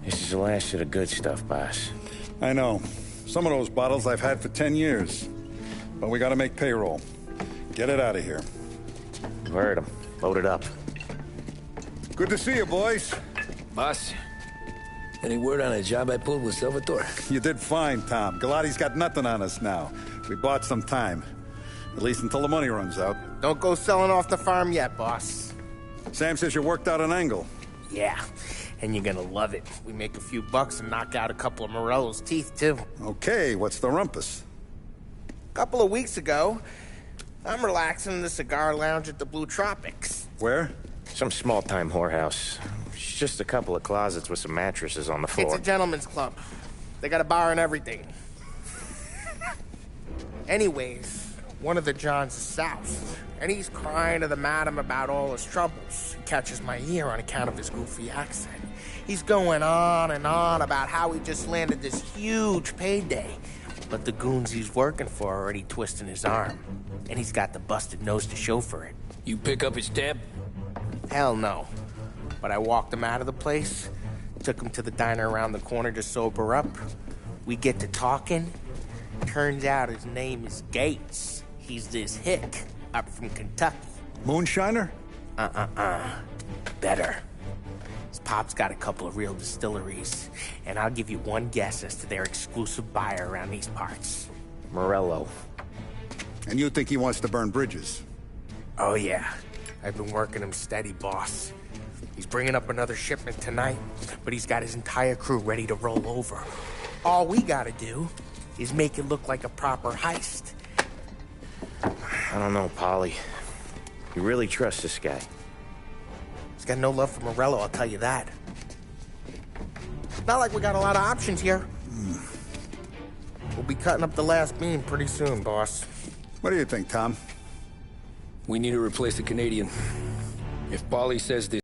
This is the last of the good stuff, boss. I know. Some of those bottles I've had for 10 years. But we gotta make payroll. Get it out of here. You've heard him. Load it up. Good to see you, boys. Boss, any word on a job I pulled with Salvatore? You did fine, Tom. Galati's got nothing on us now. We bought some time. At least until the money runs out. Don't go selling off the farm yet, boss. Sam says you worked out an angle. Yeah, and you're gonna love it. We make a few bucks and knock out a couple of Morello's teeth, too. Okay, what's the rumpus? A couple of weeks ago, I'm relaxing in the cigar lounge at the Blue Tropics. Where? Some small-time whorehouse. It's just a couple of closets with some mattresses on the floor. It's a gentleman's club. They got a bar and everything. Anyways, one of the Johns is south, and he's crying to the madam about all his troubles. He catches my ear on account of his goofy accent. He's going on and on about how he just landed this huge payday. But the goons he's working for are already twisting his arm. And he's got the busted nose to show for it. You pick up his tab? Hell no. But I walked him out of the place, took him to the diner around the corner to sober up. We get to talking. Turns out his name is Gates. He's this hick up from Kentucky. Moonshiner? Better. His pop's got a couple of real distilleries, and I'll give you one guess as to their exclusive buyer around these parts. Morello. And you think he wants to burn bridges? Oh yeah, I've been working him steady, boss. He's bringing up another shipment tonight, but he's got his entire crew ready to roll over. All we gotta do is make it look like a proper heist. I don't know, Polly. You really trust this guy? He's got no love for Morello, I'll tell you that. Not like we got a lot of options here. We'll be cutting up the last beam pretty soon, boss. What do you think, Tom? We need to replace the Canadian. If Polly says this,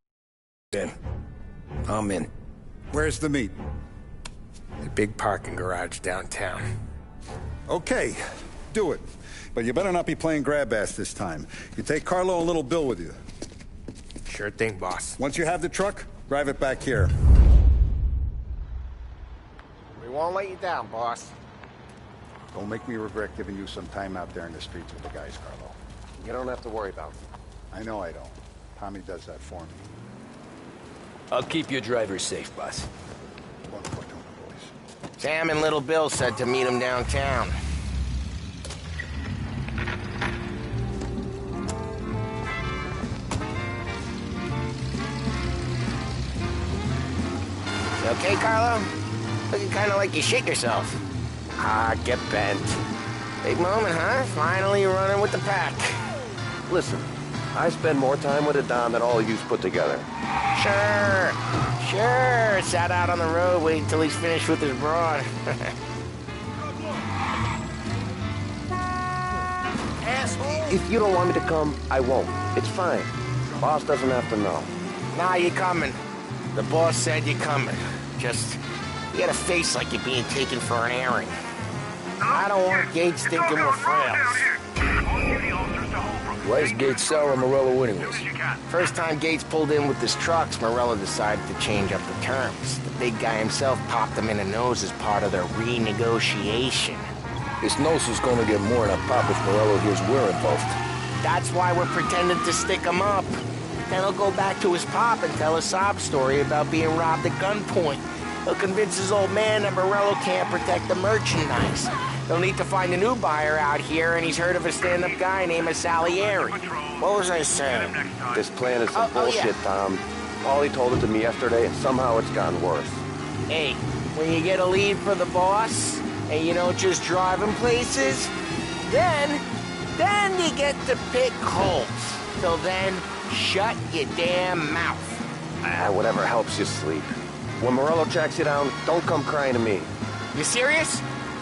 then I'm in. Where's the meet? A big parking garage downtown. Okay, do it. But you better not be playing grab ass this time. You take Carlo and Little Bill with you. Sure thing, boss. Once you have the truck, drive it back here. We won't let you down, boss. Don't make me regret giving you some time out there in the streets with the guys, Carlo. You don't have to worry about it. I know I don't. Tommy does that for me. I'll keep your driver safe, boss. One foot on the boys. Sam and Little Bill said to meet him downtown. You okay, Carlo? Looking kind of like you shit yourself. Ah, get bent. Big moment, huh? Finally running with the pack. Listen, I spend more time with a Don than all of yous put together. Sure. Sat out on the road waiting till he's finished with his broad. Asshole. If you don't want me to come, I won't. It's fine. Boss doesn't have to know. Nah, you coming. The boss said you're coming. Just, you got a face like you're being taken for an airing. I don't want Gates thinking we're frails. Why is Gates sour on Morello anyways? First time Gates pulled in with his trucks, Morello decided to change up the terms. The big guy himself popped him in the nose as part of their renegotiation. His nose is gonna get more than a pop if Morello hears we're involved. That's why we're pretending to stick him up. Then he'll go back to his pop and tell a sob story about being robbed at gunpoint. He'll convince his old man that Morello can't protect the merchandise. He'll need to find a new buyer out here, and he's heard of a stand-up guy named Salieri. What was I saying? This plan is some Oh, bullshit, yeah. Tom. Paulie told it to me yesterday, and somehow it's gotten worse. Hey, when you get a lead for the boss, and you don't just drive him places, then you get to pick holes. Till then, shut your damn mouth. Whatever helps you sleep. When Morello tracks you down, don't come crying to me. You serious?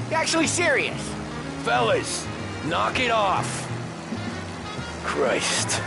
You actually serious? Fellas, knock it off. Christ.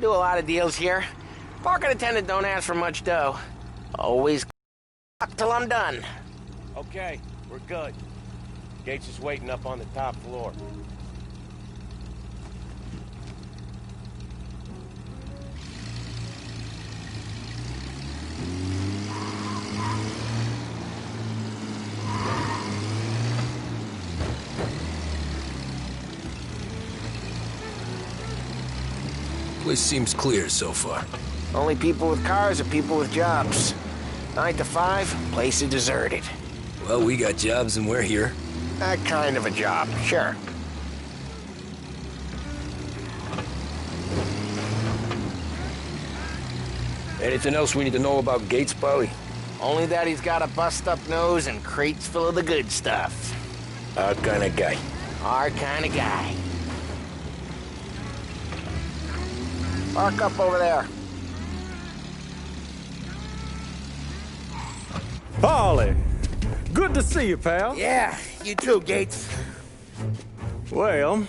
do a lot of deals here. Parking attendant don't ask for much dough. Always till I'm done. Okay, we're good. Gates is waiting up on the top floor. Place seems clear so far. Only people with cars are people with jobs. 9 to 5, place is deserted. Well, we got jobs and we're here. That kind of a job, sure. Anything else we need to know about Gates, Polly? Only that he's got a bust-up nose and crates full of the good stuff. Our kind of guy. Our kind of guy. Park up over there. Polly, good to see you, pal. Yeah, you too, Gates. Well,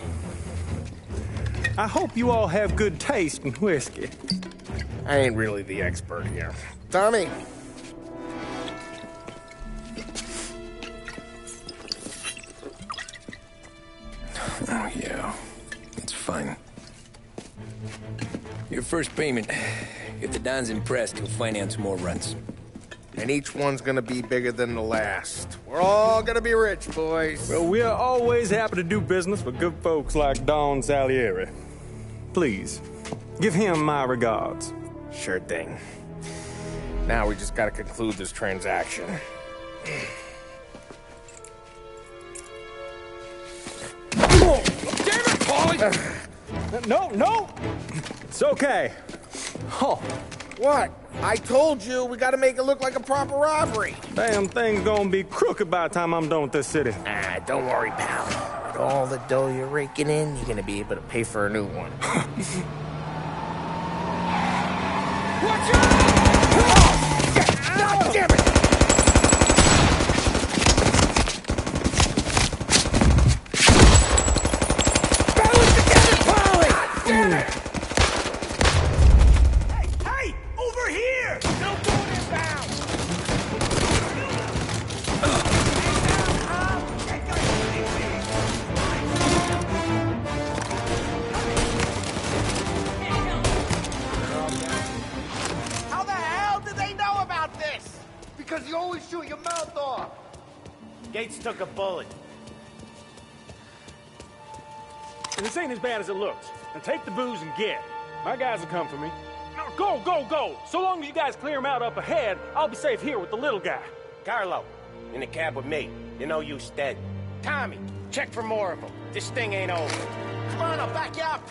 I hope you all have good taste in whiskey. I ain't really the expert here. Tommy. Oh, yeah. It's fine. Your first payment. If the Don's impressed, he'll finance more runs. And each one's gonna be bigger than the last. We're all gonna be rich, boys. Well, we are always happy to do business with good folks like Don Salieri. Please, give him my regards. Sure thing. Now we just gotta conclude this transaction. Oh, damn it, Polly! No! It's okay. Oh, What? I told you we gotta make it look like a proper robbery. damn thing's gonna be crooked by the time I'm done with this city. Ah, don't worry, pal. With all the dough you're raking in, you're gonna be able to pay for a new one. Watch out! God damn it! Balance together, Polly! God damn it! Hey! Over here! No going inbound! How the hell did they know about this? Because you always shoot your mouth off. Gates took a bullet. And this ain't as bad as it looks. Now take the booze and get. My guys will come for me. Now go! So long as you guys clear him out up ahead, I'll be safe here with the little guy. Carlo, in the cab with me. You know you dead. Tommy, check for more of them. This thing ain't over. Come on, I'll back you up.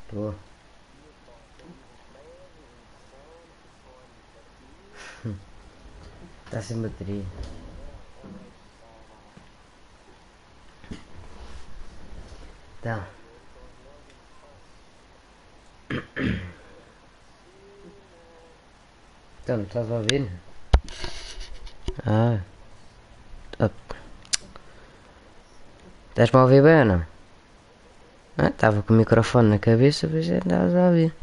Tuh. Tasnya baterai. Dah. Então, estás a ouvir? Ah. Estás-me a ouvir bem ou não? Ah, estava com o microfone na cabeça, mas já estavas a ouvir.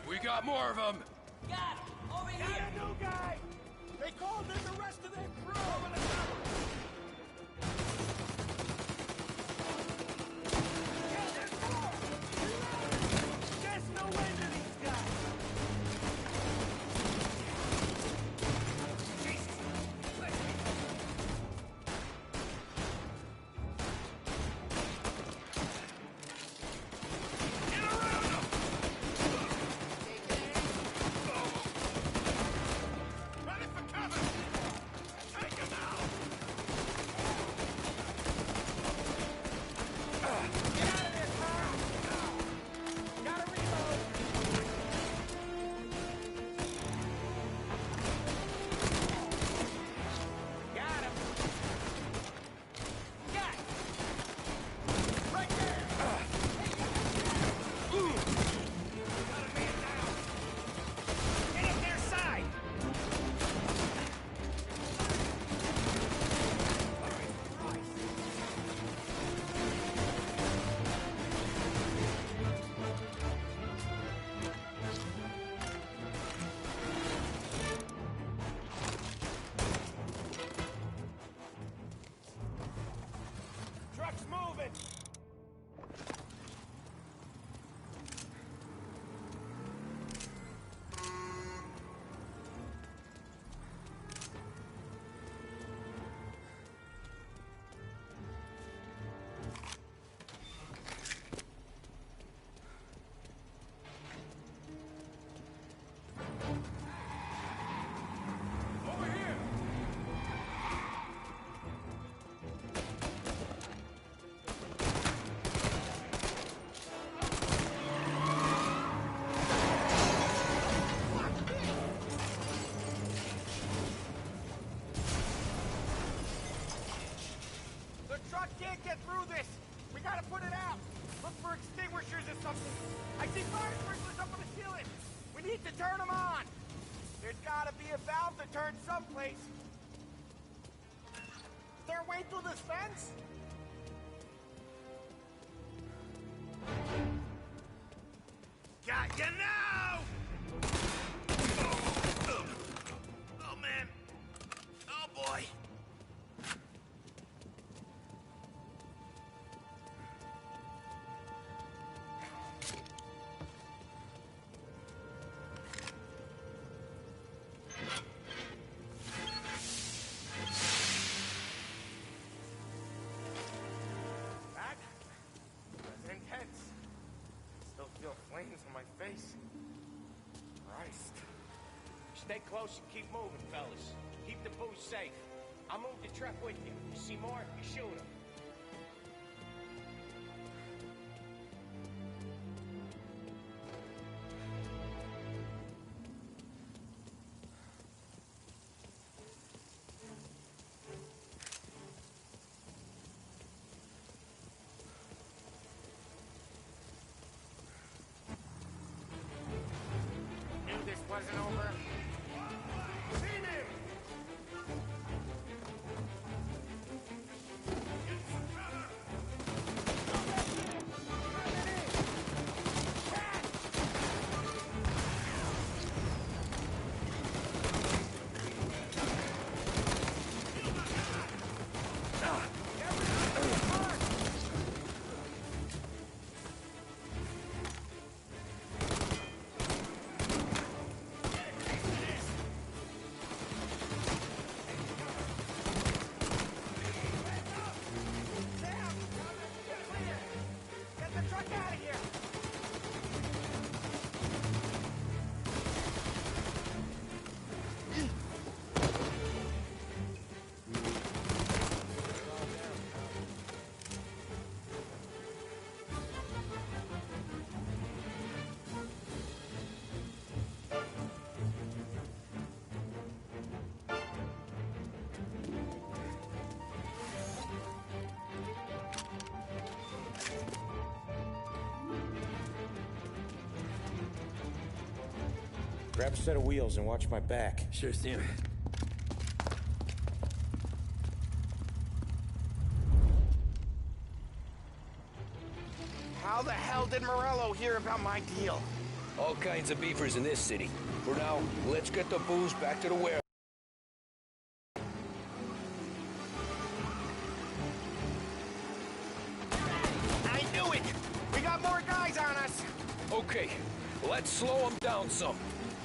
We got more of them! Got it! Over here! Got a new guy! They called in the rest of their crew! can't get through this. We gotta put it out. Look for extinguishers or something. I see fire sprinklers up on the ceiling. We need to turn them on. There's gotta be a valve to turn someplace. Is there a way through this fence? Got you now! Oh, man. Oh, boy. That was intense. Still feel flames on my face. Christ. Stay close and keep moving, fellas. Keep the booze safe. I'll move the truck with you. You see more, you shoot him. Knew this wasn't over. Seen him! Get the truck out of here! Grab a set of wheels and watch my back. Sure, Sam. How the hell did Morello hear about my deal? All kinds of beefers in this city. For now, let's get the booze back to the warehouse. I knew it! We got more guys on us! Okay, let's slow them down some.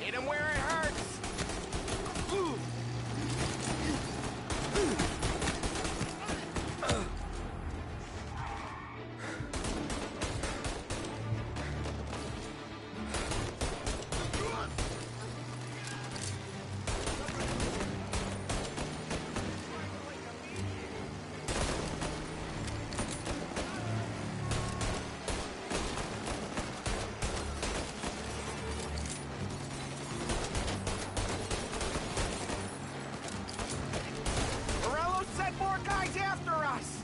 Hit him where it hurts! Ooh. Morello sent more guys after us!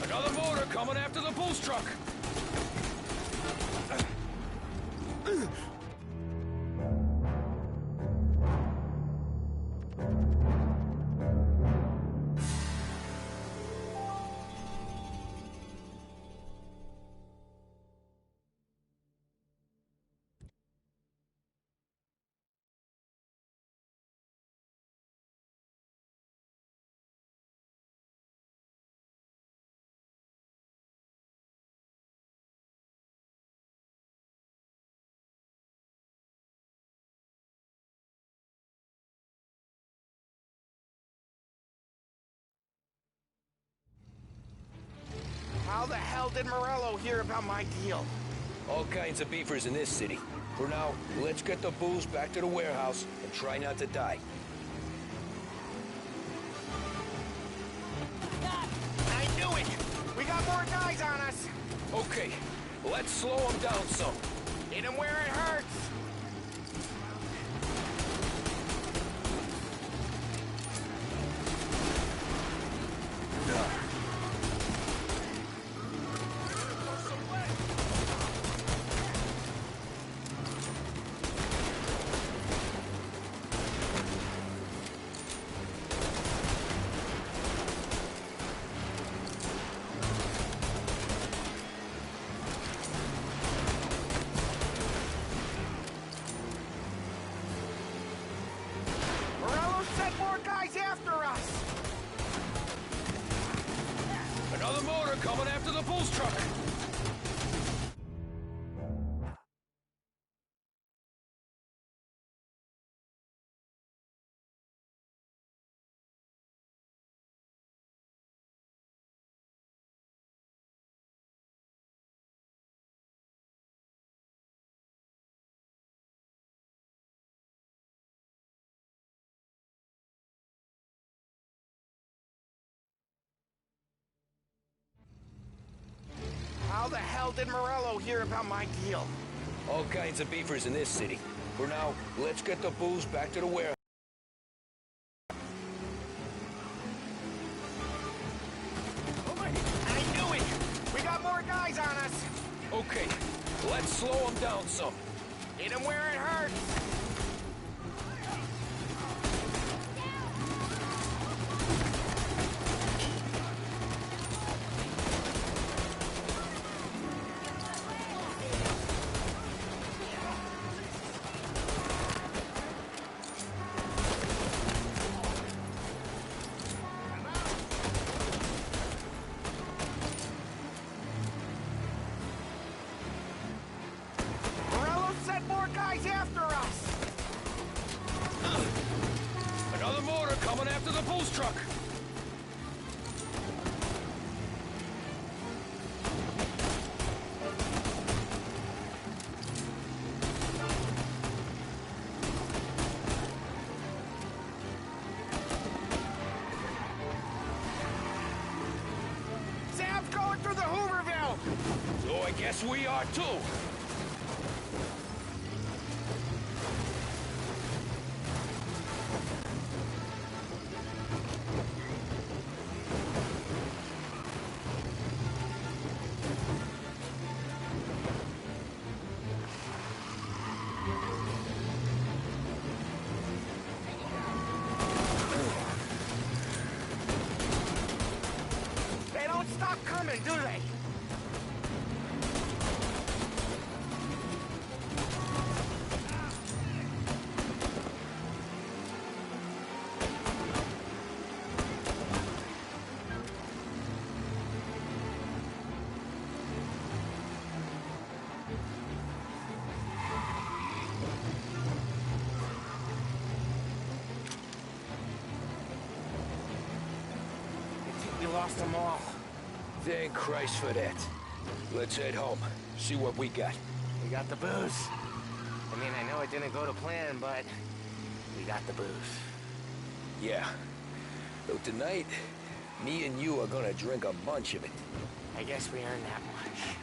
Another motor coming after the booze truck. How the hell did Morello hear about my deal? All kinds of beefers in this city. For now, let's get the booze back to the warehouse and try not to die. I knew it! We got more guys on us! Okay, let's slow them down some. Hit him where it hurts! booze truck! How the hell did Morello hear about my deal? All kinds of beefers in this city. For now, let's get the booze back to the warehouse. I knew it! We got more guys on us! Okay, let's slow them down some. Hit him where it hurts! Morello sent more guys after us! Another motor coming after the booze truck. Sam's going through the Hooverville! So I guess we are too. They don't stop coming, do they? I think we lost them all. Thank Christ for that. Let's head home. See what we got. We got the booze. I mean, I know it didn't go to plan, but we got the booze. Yeah. So tonight, me and you are gonna drink a bunch of it. I guess we earned that much.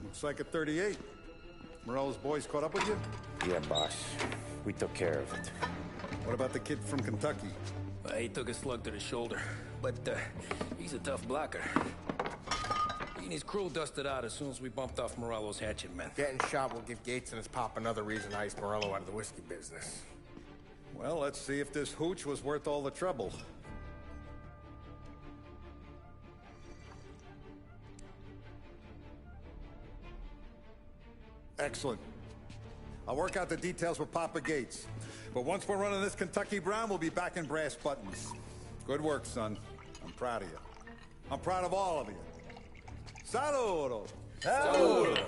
Looks like a 38. Morello's boys caught up with you? Yeah, boss. We took care of it. What about the kid from Kentucky? He took a slug to the shoulder, but he's a tough blocker. He and his crew dusted out as soon as we bumped off Morello's hatchet men. Getting shot will give Gates and his pop another reason to ice Morello out of the whiskey business. Well, let's see if this hooch was worth all the trouble. Excellent. I'll work out the details with Papa Gates. But once we're running this Kentucky Brown, we'll be back in brass buttons. Good work, son. I'm proud of you. I'm proud of all of you. Saludo! Saludo!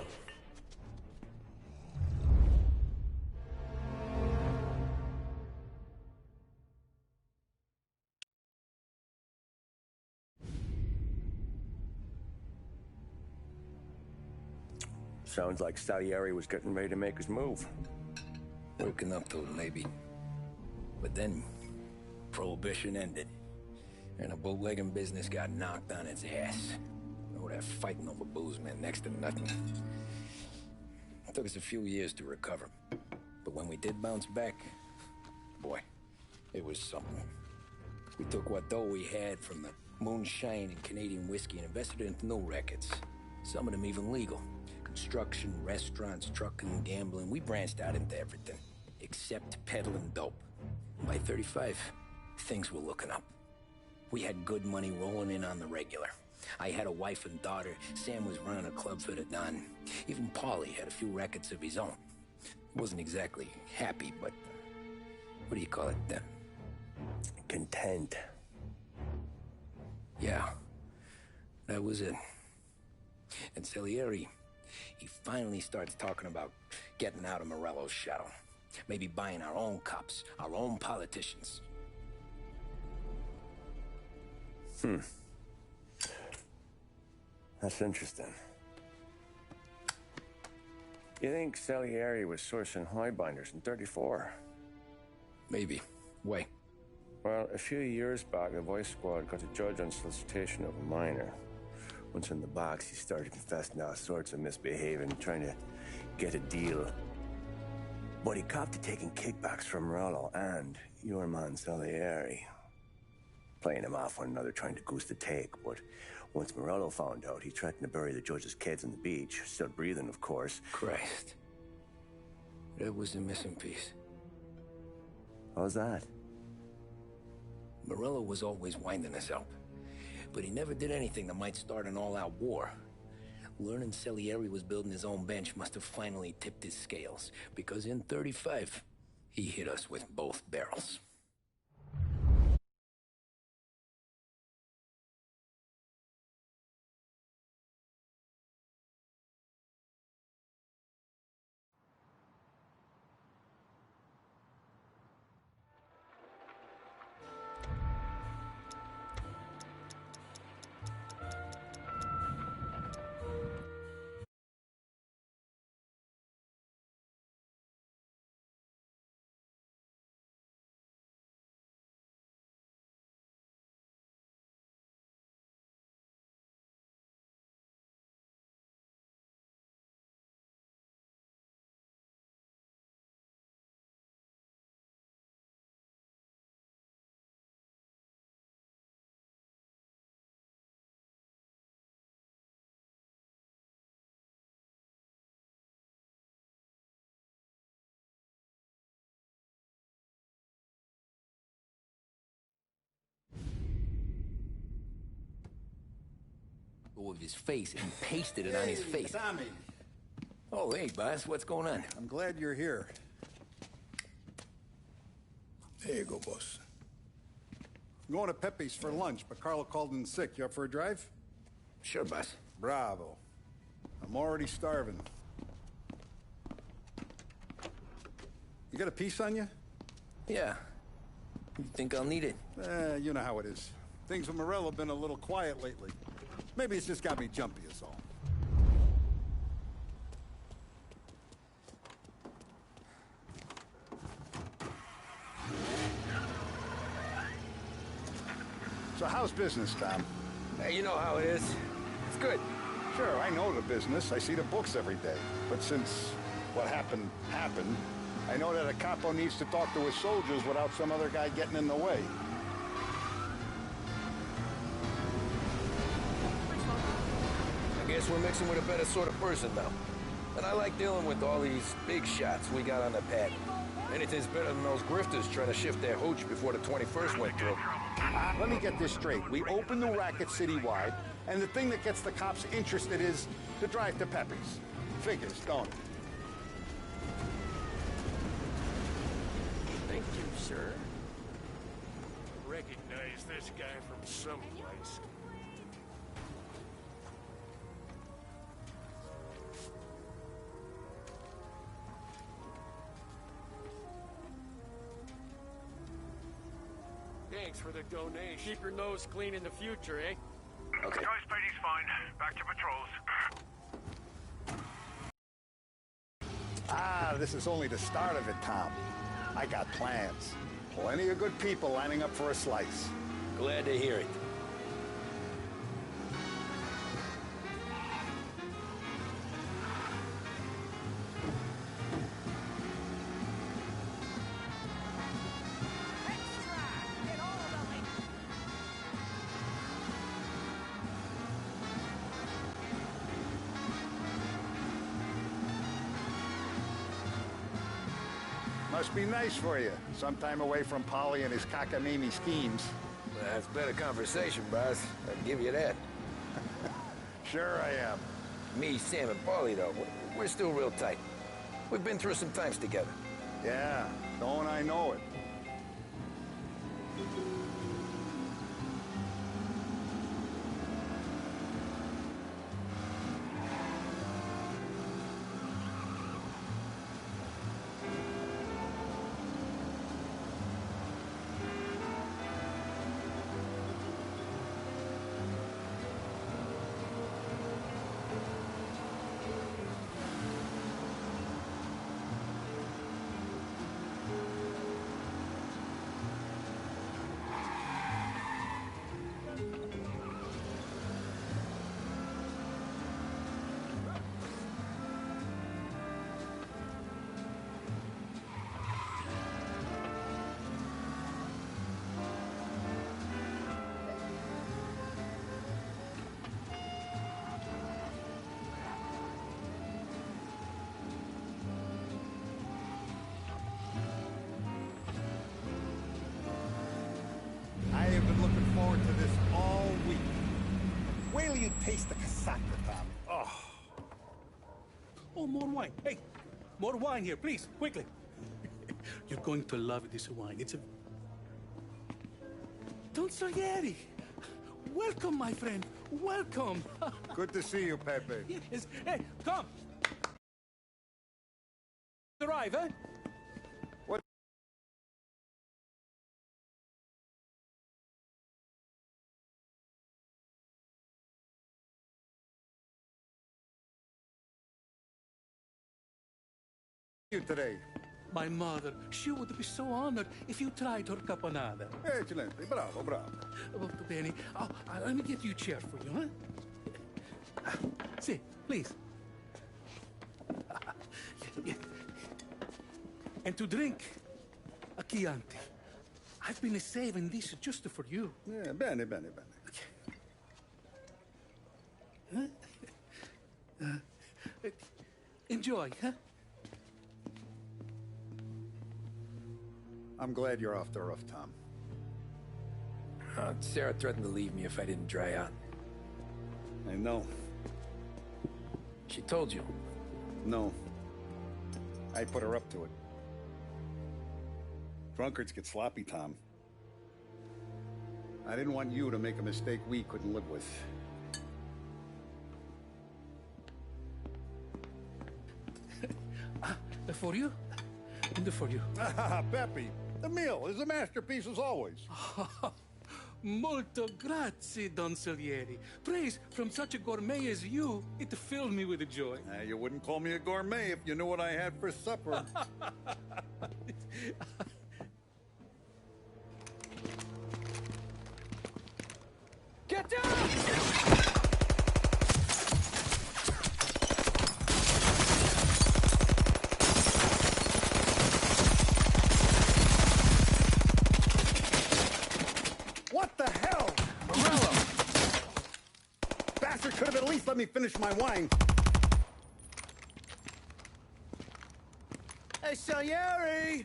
Sounds like Salieri was getting ready to make his move. Working up to it, maybe. But then, Prohibition ended. And the bootlegging business got knocked on its ass. Oh, that fighting over booze meant next to nothing. It took us a few years to recover. But when we did bounce back, boy, it was something. We took what dough we had from the moonshine and Canadian whiskey and invested it into new rackets. Some of them even legal. Construction, restaurants, trucking, gambling. We branched out into everything, except peddling dope. By 35, things were looking up. We had good money rolling in on the regular. I had a wife and daughter. Sam was running a club for the Don. Even Paulie had a few rackets of his own. Wasn't exactly happy, but what do you call it? Content. Yeah, that was it. And Salieri, he finally starts talking about getting out of Morello's shadow. Maybe buying our own cops, our own politicians. That's interesting. You think Salieri was sourcing highbinders in 34? Maybe. Why? Well, a few years back, the Vice Squad got a judge on solicitation of a minor. Once in the box, he started confessing all sorts of misbehaving, trying to get a deal. But he copped to taking kickbacks from Morello and your man Salieri. Playing him off one another, trying to goose the take, but once Morello found out, he threatened to bury the judge's kids on the beach. Still breathing, of course. Christ. That was the missing piece. How's that? Morello was always winding us up, but he never did anything that might start an all-out war. Learning Salieri was building his own bench must have finally tipped his scales, because in 35, he hit us with both barrels. Of his face and pasted it on his face. Tommy. Oh, hey, boss, what's going on? I'm glad you're here. There you go, boss. I'm going to Pepe's for lunch, but Carlo called in sick. You up for a drive? Sure, boss. Bravo. I'm already starving. You got a piece on you? Yeah. You think I'll need it? You know how it is. Things with Morello have been a little quiet lately. Maybe it's just got me jumpy is all. So how's business, Tom? Hey, you know how it is. It's good. Sure, I know the business. I see the books every day. But since what happened, I know that a capo needs to talk to his soldiers without some other guy getting in the way. I guess we're mixing with a better sort of person now. And I like dealing with all these big shots we got on the pad. Anything's better than those grifters trying to shift their hooch before the 21st went through. Let me get this straight. We open the racket citywide, and the thing that gets the cops interested is the drive to Pepe's. Figures, don't it? Thank you, sir. Recognize this guy from someplace. Thanks for the donation. Keep your nose clean in the future, eh? Okay. Ghost Brady's fine. Back to patrols. This is only the start of it, Tom. I got plans. Plenty of good people lining up for a slice. Glad to hear it. Must be nice for you. Some time away from Polly and his cockamamie schemes. That's better conversation, boss. I'll give you that. Sure I am. Me, Sam, and Paulie, though, we're still real tight. We've been through some times together. Yeah, don't I know it. I have been looking forward to this all week. Wait till you taste the casaca, Tom. Oh. Oh, more wine. Hey, more wine here, please, quickly. You're going to love this wine. It's a... Don Salieri. Welcome, my friend. Welcome. Good to see you, Pepe. Yes. Hey, come. Arrive, eh? What? You today? My mother, she would be so honored if you tried her caponata. Excellent. Bravo, bravo. Molto bene. Oh, let me get you a chair for you, huh? See, please. And to drink, a Chianti. I've been saving this just for you. Yeah, bene, bene, bene. Enjoy, huh? I'm glad you're off the roof, Tom. Sarah threatened to leave me if I didn't dry out. I know. She told you? No. I put her up to it. Drunkards get sloppy, Tom. I didn't want you to make a mistake we couldn't live with. For you? And for you. Pepe, the meal is a masterpiece as always. Molto grazie, Don Salieri. Praise from such a gourmet as you, it filled me with joy. You wouldn't call me a gourmet if you knew what I had for supper. Get down! What the hell? Morello! Bastard could have at least let me finish my wine. Hey, Salieri!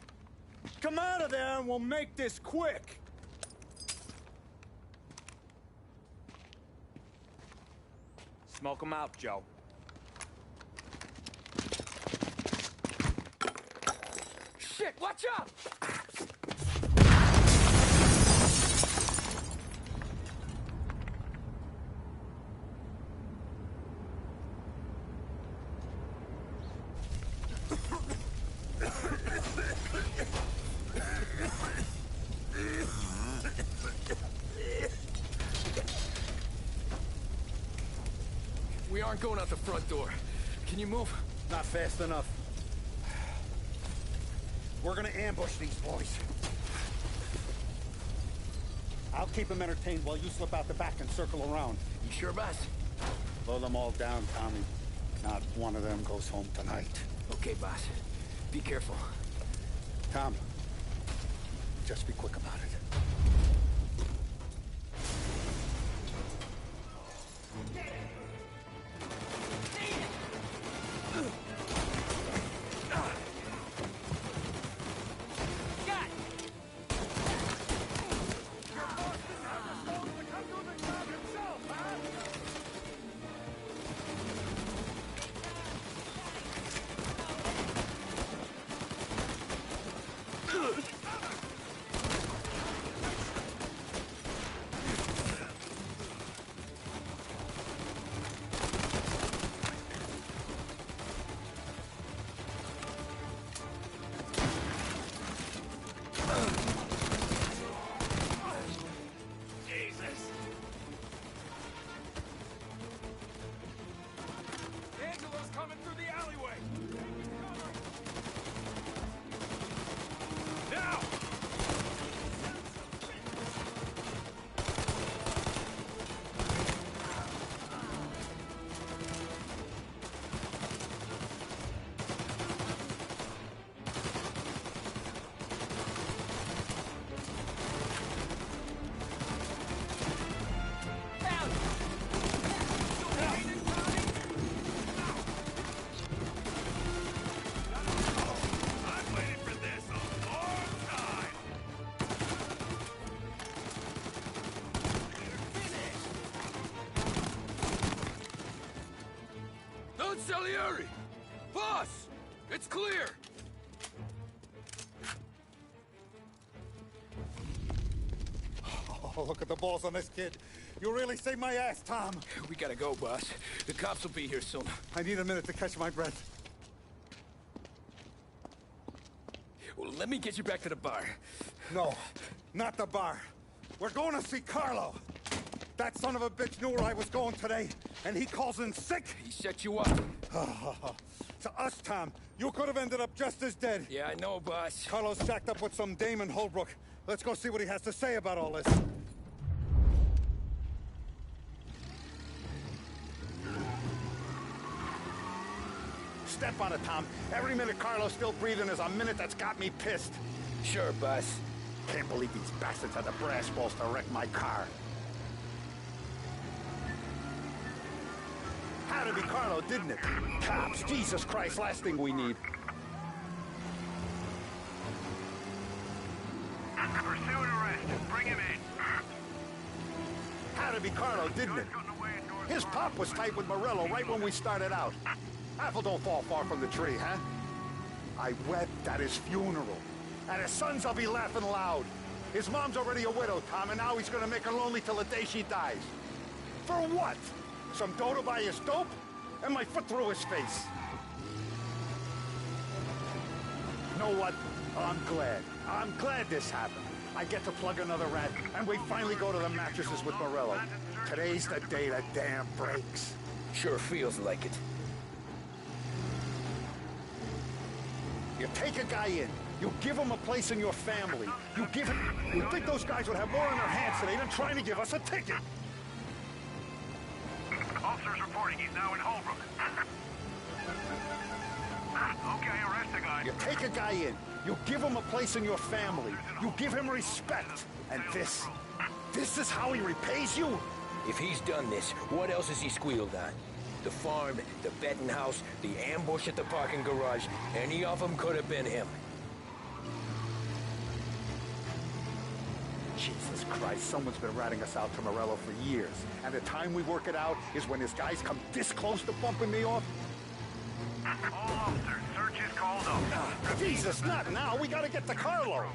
Come out of there and we'll make this quick. Smoke him out, Joe. Shit, watch out! We aren't going out the front door. Can you move? Not fast enough. We're gonna ambush these boys. I'll keep them entertained while you slip out the back and circle around. You sure, boss? Blow them all down, Tommy. Not one of them goes home tonight. Okay, boss. Be careful. Tom, just be quick about it. coming through the alleyway! Now! Salieri! Boss! It's clear! Oh, look at the balls on this kid. You really saved my ass, Tom. We gotta go, boss. The cops will be here soon. I need a minute to catch my breath. Well, let me get you back to the bar. No, not the bar. We're going to see Carlo. That son of a bitch knew where I was going today, and he calls in sick. He set you up. To us, Tom, you could have ended up just as dead. Yeah, I know, boss. Carlo's shacked up with some dame in Holbrook. Let's go see what he has to say about all this. Step on it, Tom. Every minute Carlo's still breathing is a minute that's got me pissed. Sure, boss. Can't believe these bastards had the brass balls to wreck my car. Had to be Carlo, didn't it? Cops, Jesus Christ, last thing we need. Pursuit arrest. Bring him in. Had to be Carlo, didn't it? His pop was tight with Morello right when we started out. Apple don't fall far from the tree, huh? I wept at his funeral. At his sons, I'll be laughing loud. His mom's already a widow, Tom, and now he's gonna make her lonely till the day she dies. For what? Some dough to buy his dope? And my foot through his face. Know what? I'm glad. I'm glad this happened. I get to plug another rat, and we finally go to the mattresses with Morello. Today's the day the dam breaks. Sure feels like it. You take a guy in. You give him a place in your family. You give him... You think those guys would have more on their hands today than trying to give us a ticket? Officer's reporting he's now in Holbrook. Okay, arrest the guy. You take a guy in. You give him a place in your family. You give him respect. And this is how he repays you? If he's done this, what else has he squealed on? The farm, the betting house, the ambush at the parking garage. Any of them could have been him. Jesus Christ, someone's been ratting us out to Morello for years. And the time we work it out is when his guys come this close to bumping me off? All officers, search is called up. Jesus, not now. We gotta get to Carlo.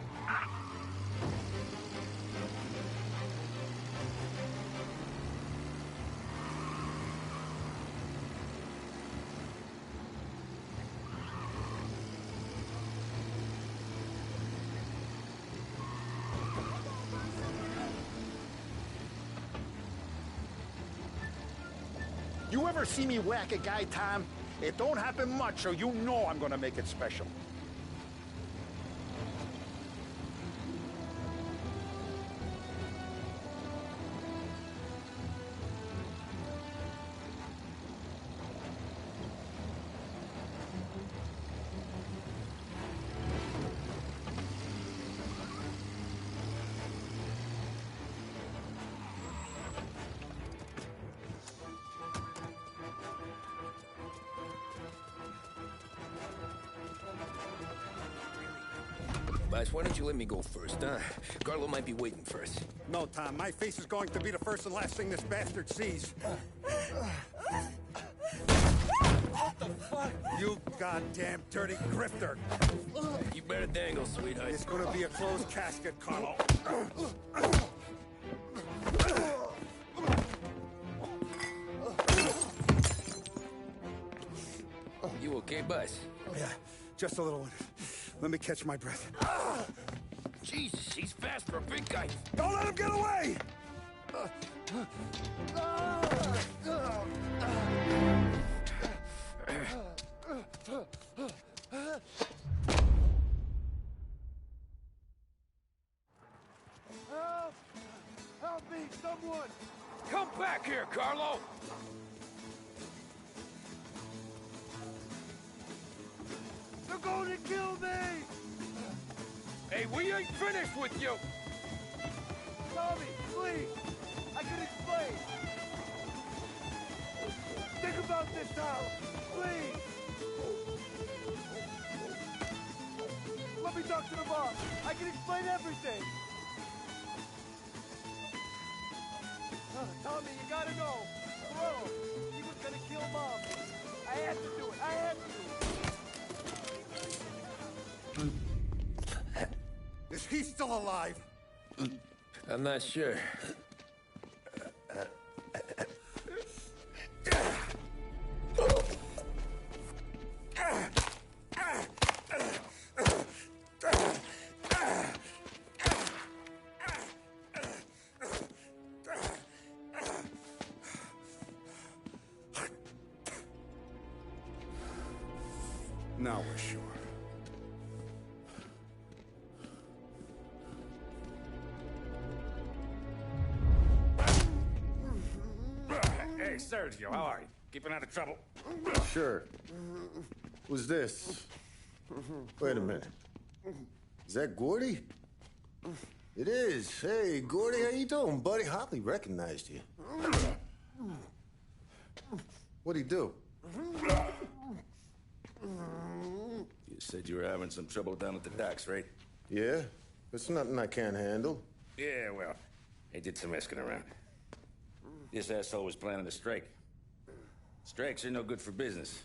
You ever see me whack a guy, Tom? It don't happen much, so you know I'm gonna make it special. Boss, why don't you let me go first, huh? Carlo might be waiting for us. No, Tom. My face is going to be the first and last thing this bastard sees. What the fuck? You goddamn dirty grifter. You better dangle, sweetheart. It's gonna be a closed casket, Carlo. You okay, boss? Yeah, just a little one. Let me catch my breath. Jesus, he's fast for a big guy. Don't let him get away! Carlo! They're going to kill me! Hey, we ain't finished with you! Tommy, please! I can explain! Think about this now! Please! Let me talk to the boss! I can explain everything! Tommy, you gotta go! Bro, he was gonna kill Mom! I had to do it! I had to! Is he still alive? I'm not sure. Now we're sure. Hey, Sergio, how are you? Keeping out of trouble? Sure. Who's this? Wait a minute. Is that Gordy? It is. Hey, Gordy, how you doing, buddy? Hardly recognized you. What'd he do? You said you were having some trouble down at the docks, right? Yeah? It's nothing I can't handle. Yeah, well, I did some asking around. This asshole was planning a strike. Strikes are no good for business.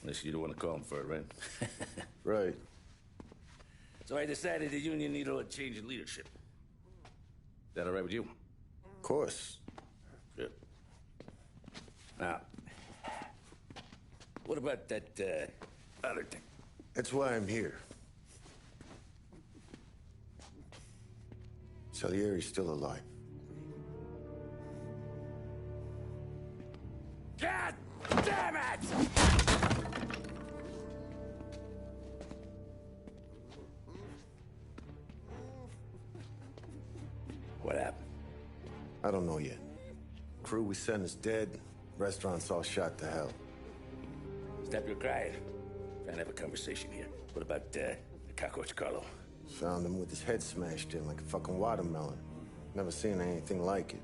Unless you don't want to call him for it, right? Right. So I decided the union needed a change in leadership. Is that all right with you? Of course. Good. Now, what about that, other thing? That's why I'm here. Salieri's still alive. God damn it! What happened? I don't know yet. Crew we sent is dead. Restaurant's all shot to hell. Stop your crying. Trying to have a conversation here. What about, the cockroach Carlo? Found him with his head smashed in like a fucking watermelon. Never seen anything like it.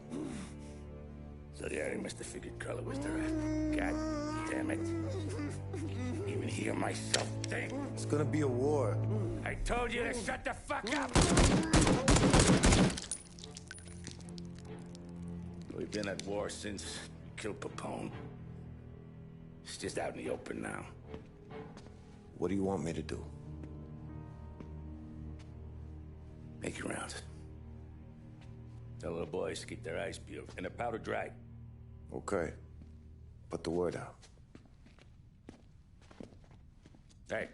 So the Ari must have figured Carlo was the rat. God damn it. Can't even hear myself think. It's gonna be a war. I told you to shut the fuck up! We've been at war since we killed Capone. It's just out in the open now. What do you want me to do? Make your rounds. Tell little boys to keep their eyes peeled and their powder dry. Okay. Put the word out. Hey.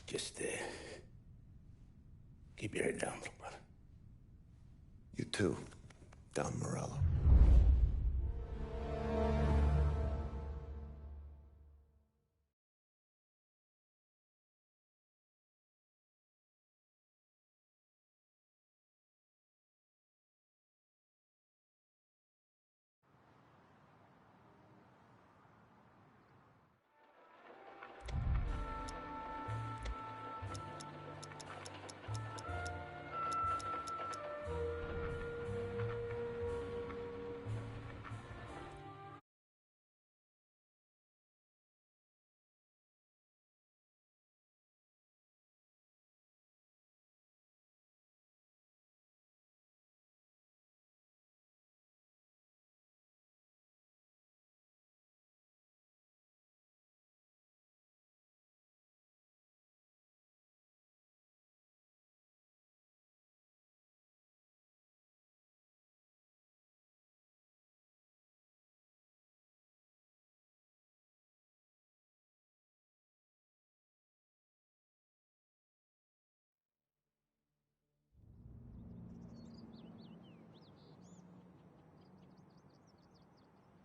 Just, keep your head down, little brother. You too, Don Morello.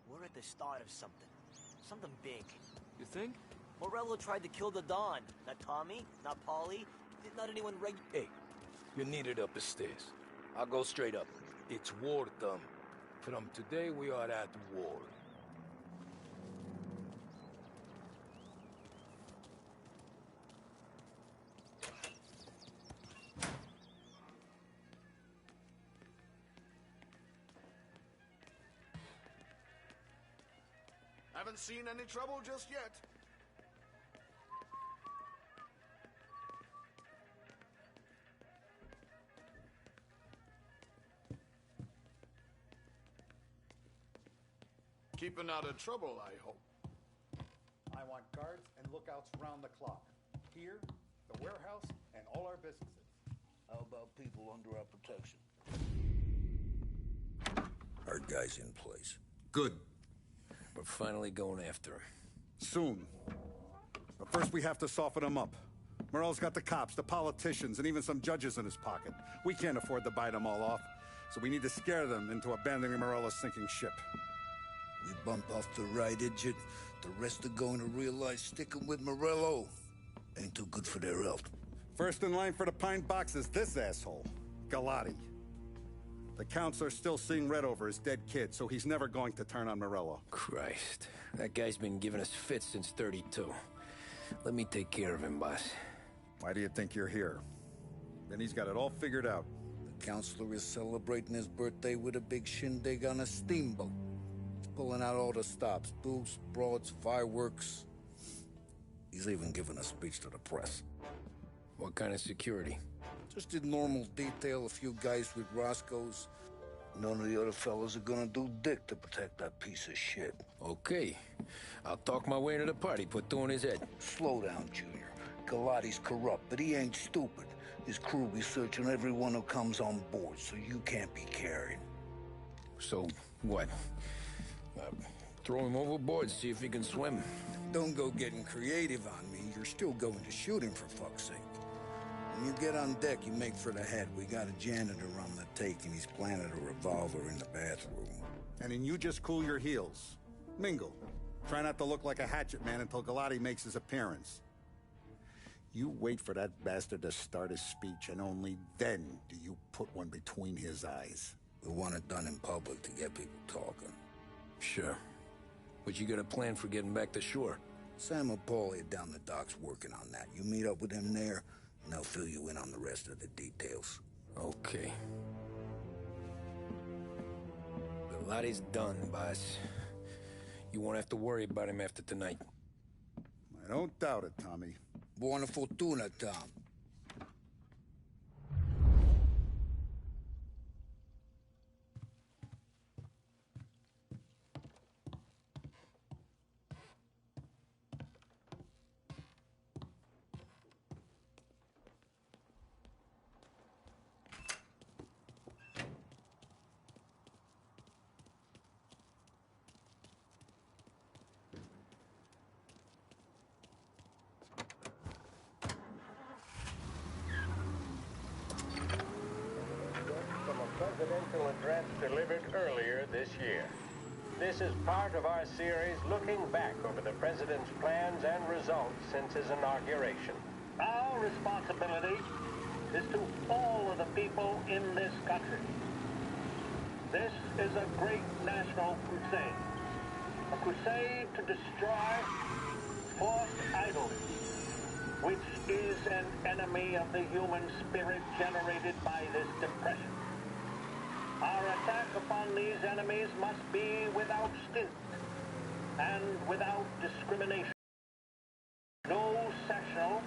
We're at the start of something. Something big. You think? Morello tried to kill the Don. Not Tommy, not Paulie, not anyone Hey, you're needed up the stairs. I'll go straight up. It's war, Tom. From today, we are at war. Haven't seen any trouble just yet. Keeping out of trouble, I hope. I want guards and lookouts round the clock. Here, the warehouse, and all our businesses. How about people under our protection? Our guy's in place. Good. We're finally going after him. Soon. But first we have to soften him up. Morello's got the cops, the politicians, and even some judges in his pocket. We can't afford to bite them all off, so we need to scare them into abandoning Morello's sinking ship. We bump off the right idiot. The rest are going to realize sticking with Morello ain't too good for their health. First in line for the pine box is this asshole, Galati. The counts are still seeing red over his dead kid, so he's never going to turn on Morello. Christ. That guy's been giving us fits since 32. Let me take care of him, boss. Why do you think you're here? Then he's got it all figured out. The counselor is celebrating his birthday with a big shindig on a steamboat. He's pulling out all the stops, booze, broads, fireworks. He's even giving a speech to the press. What kind of security? Just did normal detail, a few guys with Roscoe's. None of the other fellas are gonna do dick to protect that piece of shit. Okay. I'll talk my way into the party, put two in his head. Slow down, Junior. Galati's corrupt, but he ain't stupid. His crew be searching everyone who comes on board, so you can't be carried. So, what? Throw him overboard, see if he can swim. Don't go getting creative on me. You're still going to shoot him, for fuck's sake. When you get on deck, you make for the head. We got a janitor on the take, and he's planted a revolver in the bathroom. And then you just cool your heels. Mingle. Try not to look like a hatchet man until Galati makes his appearance. You wait for that bastard to start his speech, and only then do you put one between his eyes. We want it done in public to get people talking. Sure. But you got a plan for getting back to shore? Sam Apolli down the docks working on that. You meet up with him there, and they'll fill you in on the rest of the details. Okay. Galati's done, boss. You won't have to worry about him after tonight. I don't doubt it, Tommy. Buona fortuna, Tom. Presidential address delivered earlier this year. This is part of our series looking back over the president's plans and results since his inauguration. Our responsibility is to all of the people in this country. This is a great national crusade. A crusade to destroy forced idleness, which is an enemy of the human spirit generated by this depression. Our attack upon these enemies must be without stint and without discrimination. No sectional,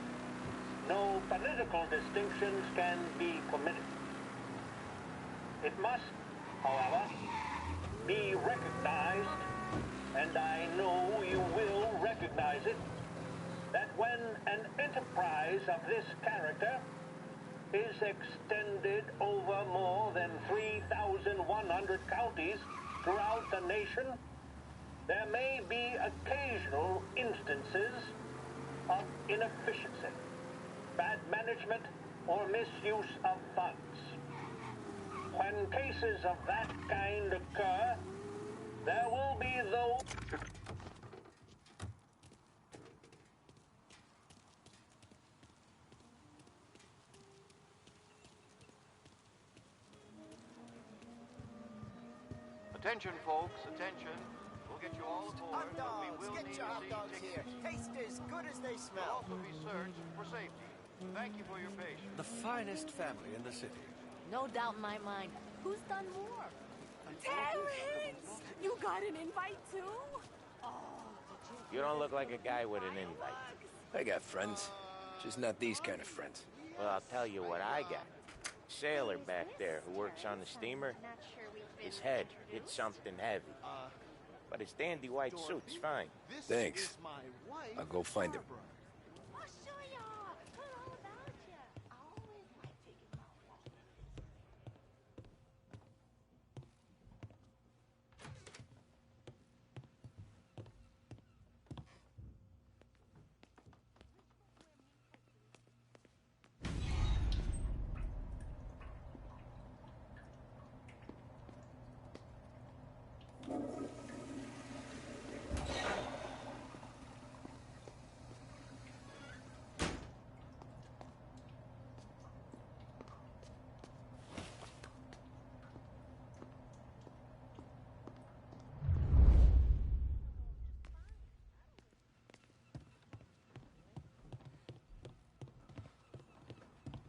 no political distinctions can be permitted. It must, however, be recognized, and I know you will recognize it, that when an enterprise of this character is extended over more than 3,100 counties throughout the nation, there may be occasional instances of inefficiency, bad management, or misuse of funds. When cases of that kind occur, there will be those... Attention, folks, attention. We'll get you all aboard, but we will need Get your to hot see dogs tickets. here. Taste as good as they You'll smell. also be searched for safety. Thank you for your patience. The finest family in the city. No doubt in my mind. Who's done more? Terrence! You got an invite too? You don't look like a guy with an invite. I got friends. Just not these kind of friends. Well, I'll tell you what I got. Sailor back there who works on the steamer. His head hit something heavy. But his dandy white suit's fine. Thanks. I'll go find him.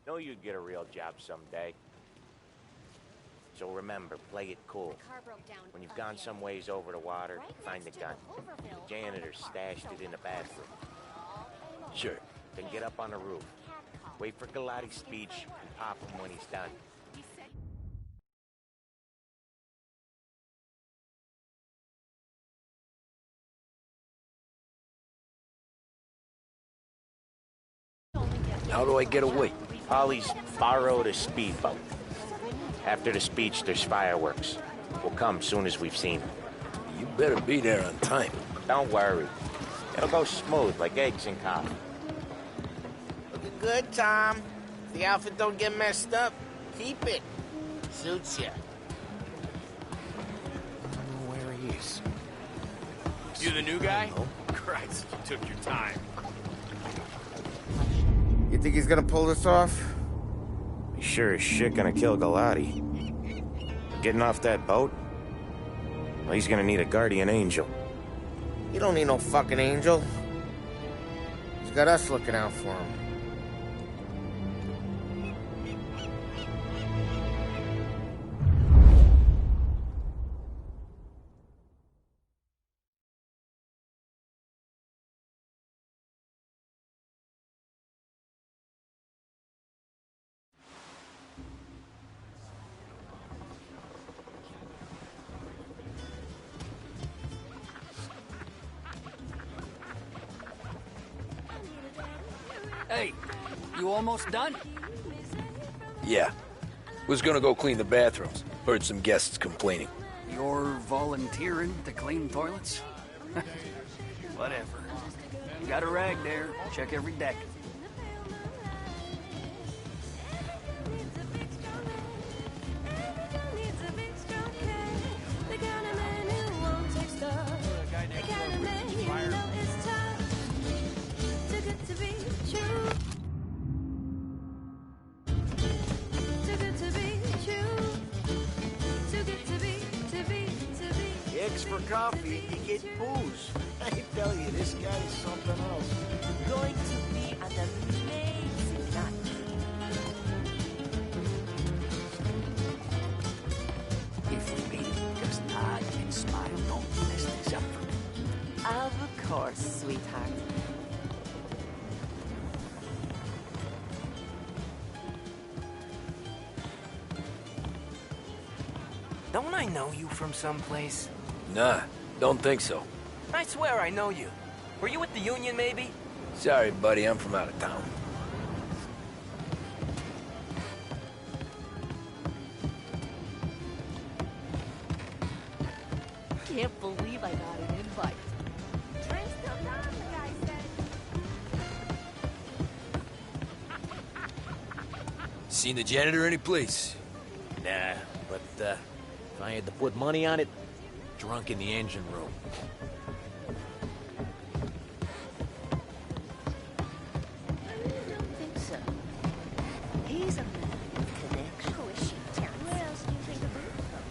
Know you'd get a real job someday. So remember, play it cool. When you've gone some ways over the water, find the gun. The janitor stashed it in the bathroom. Sure. Then get up on the roof. Wait for Galati's speech and pop him when he's done. How do I get away? Polly's borrowed a speedboat. After the speech, there's fireworks. We'll come soon as we've seen him. You better be there on time. Don't worry. It'll go smooth like eggs in coffee. Looking good, Tom. If the outfit don't get messed up, keep it. Suits you. I don't know where he is. You the new guy? Christ, you took your time. You think he's gonna pull this off? He sure as shit gonna kill Galati. Getting off that boat? Well, he's gonna need a guardian angel. He don't need no fucking angel. He's got us looking out for him. Hey, you almost done? Yeah. Was gonna go clean the bathrooms. Heard some guests complaining. You're volunteering to clean toilets? Whatever. You got a rag there. Check every deck. For coffee, you get booze. I tell you, this guy's something else. Going to be an amazing night. If we meet, just nod and smile. Don't mess this up for me. Of course, sweetheart. Don't I know you from someplace? Nah, don't think so. I swear I know you. Were you at the Union, maybe? Sorry, buddy, I'm from out of town. Can't believe I got an invite. Train's still down, the guy said. Seen the janitor any place? Nah, but if I had to put money on it, drunk in the engine room. I don't think so. He's a man with connection. Who is she, Terrence? Where else do you think the booze from?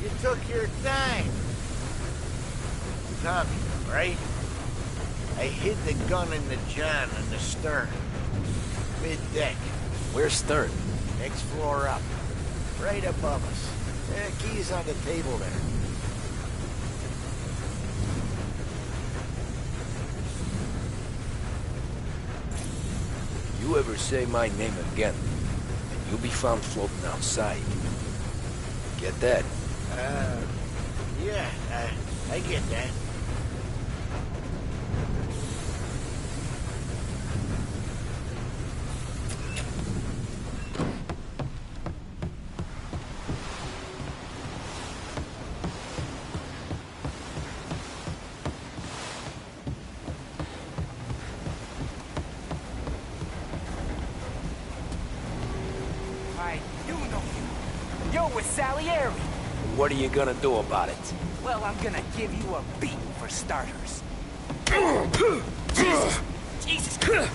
You took your time. Tommy, right? I hid the gun in the john on the stern. Mid-deck. Where's stern? Next floor up. Right above us. Key's on the table there. You ever say my name again, and you'll be found floating outside. Get that? Yeah, I get that. You're with Salieri. What are you gonna do about it? Well, I'm gonna give you a beating for starters. Jesus! Jesus Christ!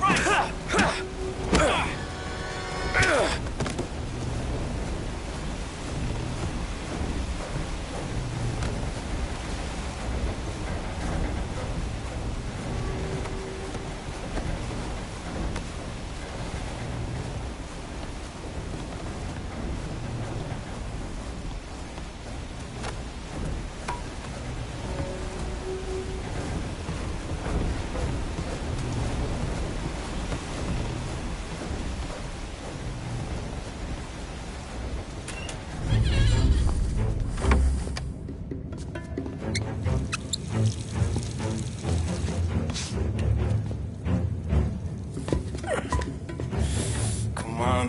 Come on.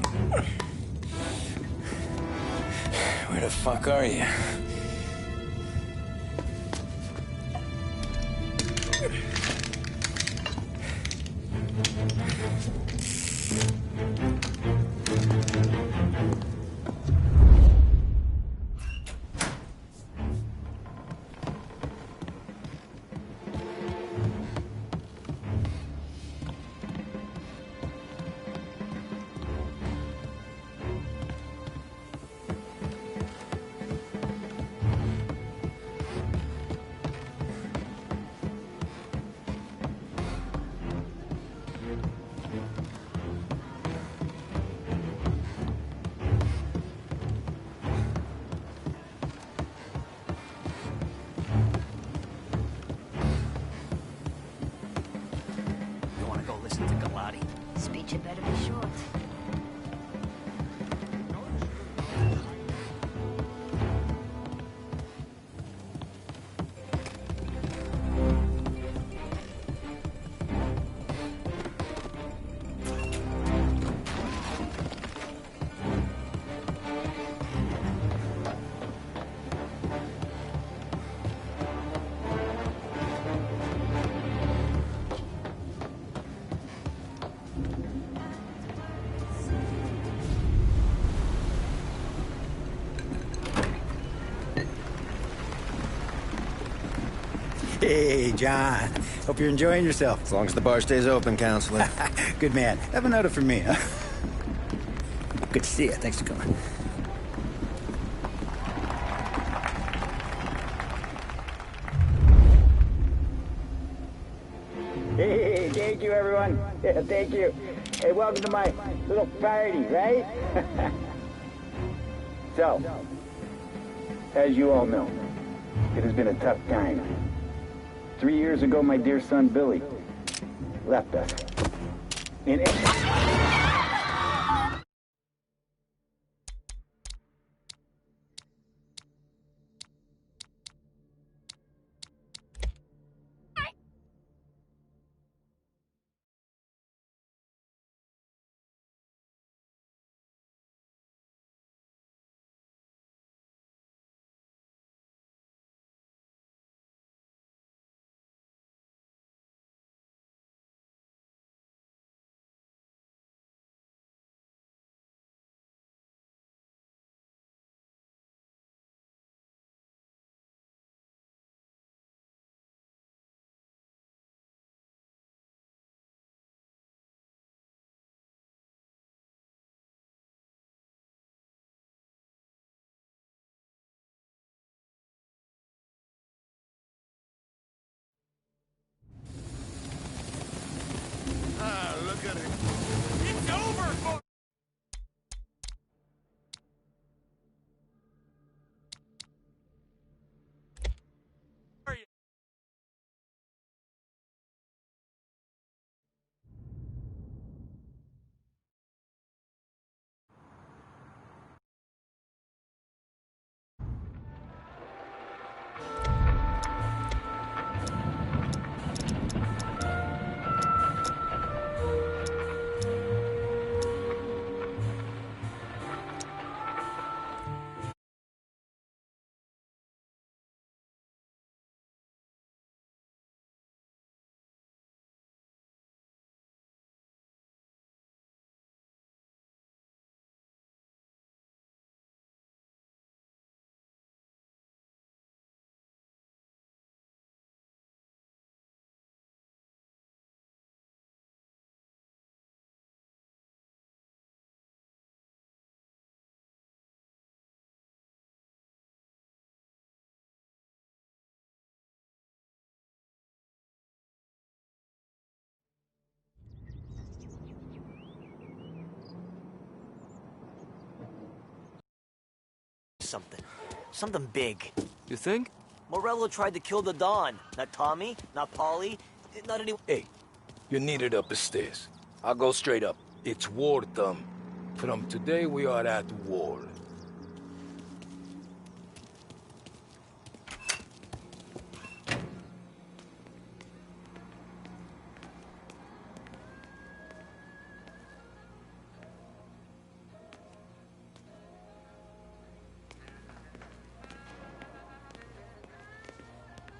Where the fuck are you? You wanna go listen to Galati? Speech had better be short. Hey, John. Hope you're enjoying yourself. As long as the bar stays open, counselor. Good man. Have a note from me, huh? Good to see you. Thanks for coming. Hey, thank you, everyone. Yeah, thank you. Hey, welcome to my little party, right? So, as you all know, it has been a tough time. 3 years ago, my dear son, Billy, left us. something. Something big. You think? Morello tried to kill the Don. Not Tommy, not Paulie, not anyone. Hey, you're needed up the stairs. I'll go straight up. It's war, Thumb. From today, we are at war.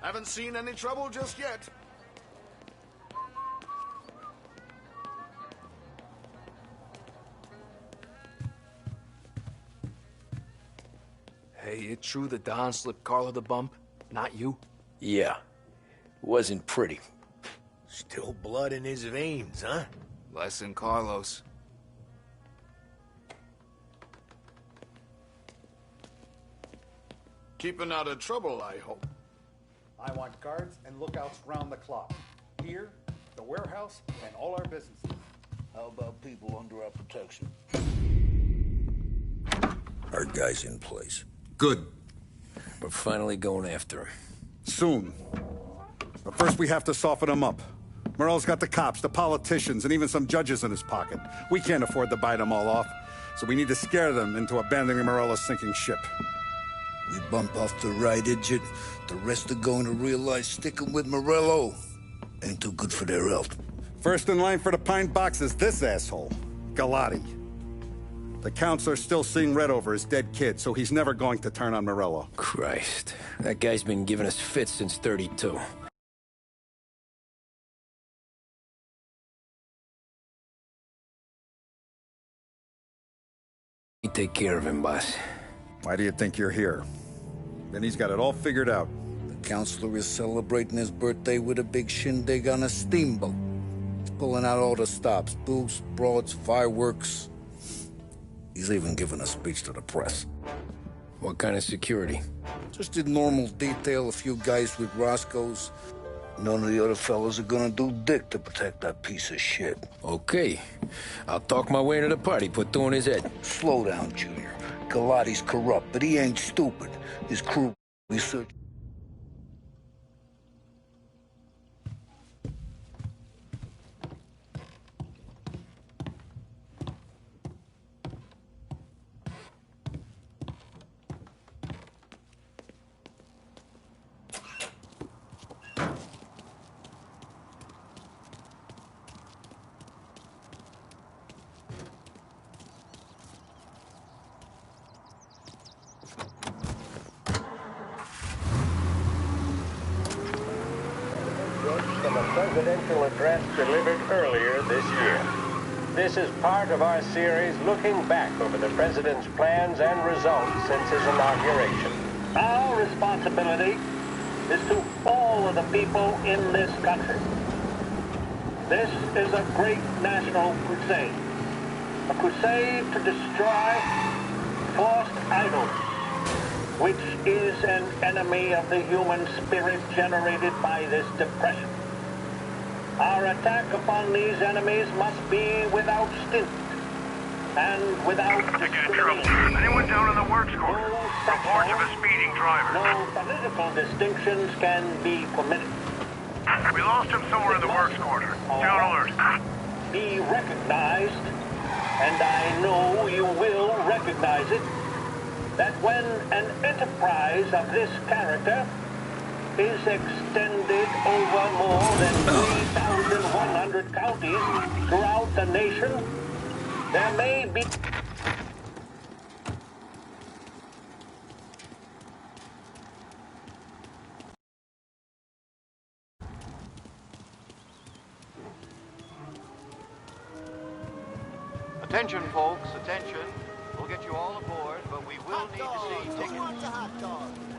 Haven't seen any trouble just yet. Hey, it true the Don slipped Carlo the bump? Not you? Yeah. Wasn't pretty. Still blood in his veins, huh? Less than Carlos. Keeping out of trouble, I hope. I want guards and lookouts round the clock. Here, the warehouse, and all our businesses. How about people under our protection? Our guy's in place. Good. We're finally going after him. Soon. But first we have to soften him up. Morello's got the cops, the politicians, and even some judges in his pocket. We can't afford to bite them all off, so we need to scare them into abandoning Morello's sinking ship. We bump off the right idiot, the rest are going to realize sticking with Morello ain't too good for their health. First in line for the pine box is this asshole, Galati. The counselor's still seeing red over his dead kid, so he's never going to turn on Morello. Christ. That guy's been giving us fits since 32. You take care of him, boss. Why do you think you're here? Then he's got it all figured out. The counselor is celebrating his birthday with a big shindig on a steamboat. He's pulling out all the stops, booze, broads, fireworks. He's even giving a speech to the press. What kind of security? Just did normal detail, a few guys with Roscoe's. None of the other fellas are gonna do dick to protect that piece of shit. Okay. I'll talk my way into the party, put two in his head. Slow down, Junior. Galati's corrupt, but he ain't stupid. His crew research. From a presidential address delivered earlier this year. This is part of our series looking back over the president's plans and results since his inauguration. Our responsibility is to all of the people in this country. This is a great national crusade. A crusade to destroy forced idols, which is an enemy of the human spirit generated by this depression. Our attack upon these enemies must be without stint and without discrimination. Anyone down in the works quarter? Reports of a speeding driver. No political distinctions can be permitted. We lost him somewhere in the works quarter. Stay on alert. Be recognized, and I know you will recognize it, that when an enterprise of this character is extended over more than 3,100 counties throughout the nation, there may be... Attention, folks, attention. We'll get you all aboard, but we will need to see tickets.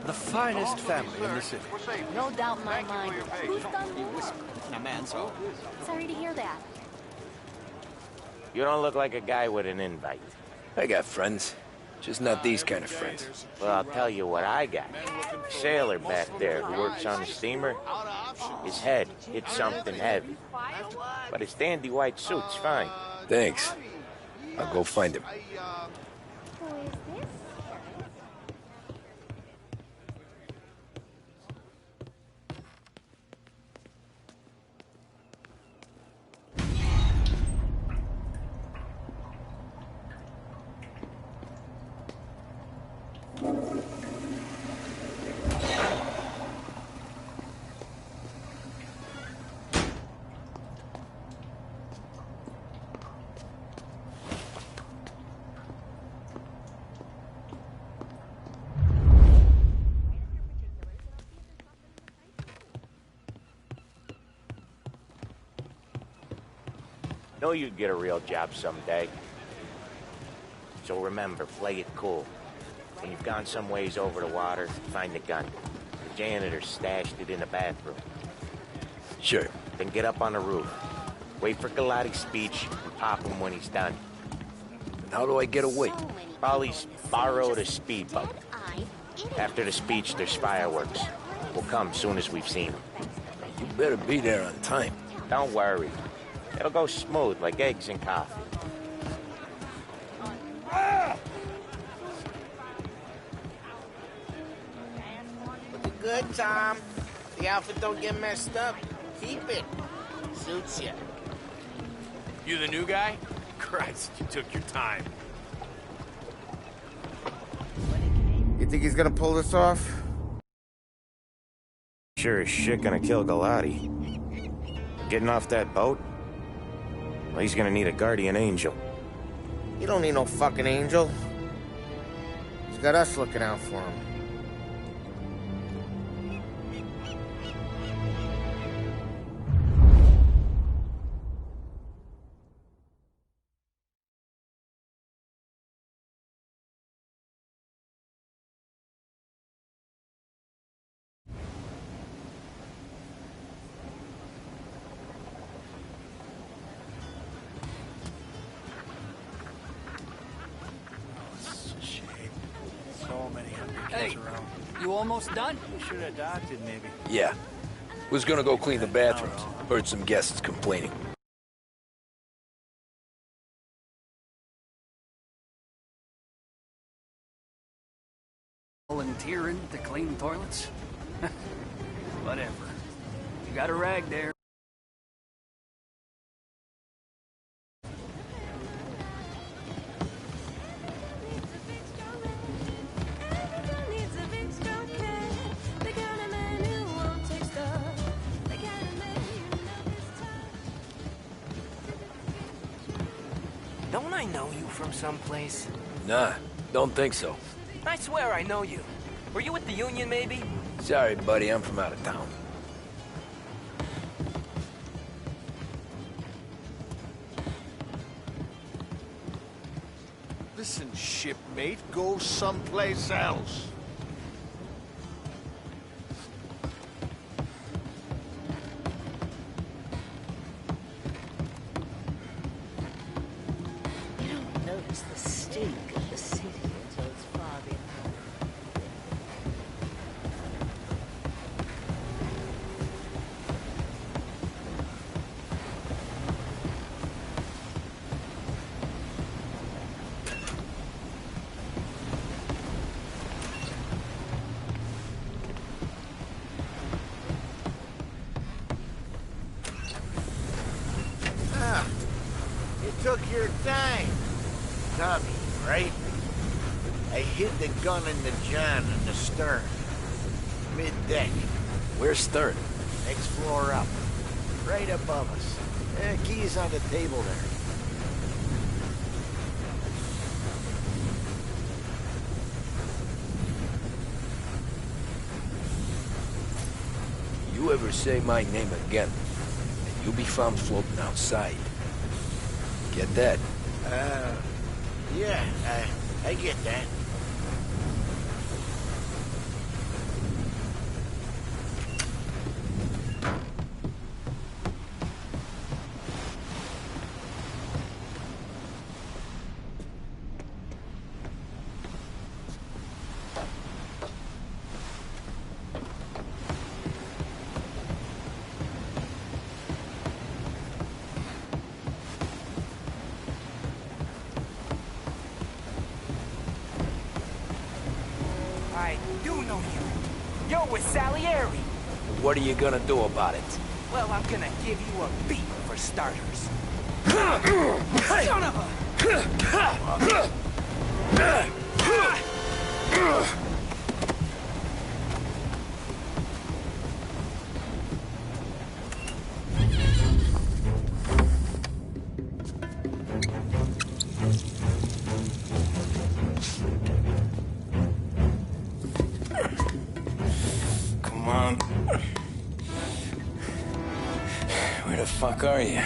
The finest family in the city. No doubt in my mind. Who's done this? A man, so. Sorry to hear that. You don't look like a guy with an invite. I got friends. Just not these kind of friends. Well, I'll tell you what I got. A sailor back there who works on the steamer. His head hit something heavy. But his dandy white suit's fine. Thanks. I'll go find him. Know you'd get a real job someday. So remember, play it cool. When you've gone some ways over the water, find the gun. The janitor stashed it in the bathroom. Sure. Then get up on the roof. Wait for Galati's speech and pop him when he's done. How do I get away? Paulie's borrowed a speedboat. After the speech, there's fireworks. We'll come soon as we've seen them. You better be there on time. Don't worry. It'll go smooth like eggs and coffee. Looking good, Tom. The outfit don't get messed up. Keep it. Suits you. You the new guy? Christ, you took your time. You think he's gonna pull this off? Sure as shit gonna kill Galati. Getting off that boat? Well, he's gonna need a guardian angel. You don't need no fucking angel. He's got us looking out for him. Hey, you almost done? We should have adopted, maybe. Yeah. Was gonna go clean the bathrooms. Heard some guests complaining. Volunteering to clean toilets? Whatever. You got a rag there. Don't I know you from someplace? Nah, don't think so. I swear I know you. Were you with the Union, maybe? Sorry, buddy, I'm from out of town. Listen, shipmate, go someplace else. You don't notice the stink of the city until it's far behind. You took your time. Tommy, right? I hid the gun in the John in the stern. Mid-deck. Where's Stern? Next floor up. Right above us. Key's on the table there. You ever say my name again, and you'll be found floating outside. Get that? Yeah, I get that. I do know you. You're with Salieri. What are you gonna do about it? Well, I'm gonna give you a beat for starters. Son of a... Come on. Where the fuck are you?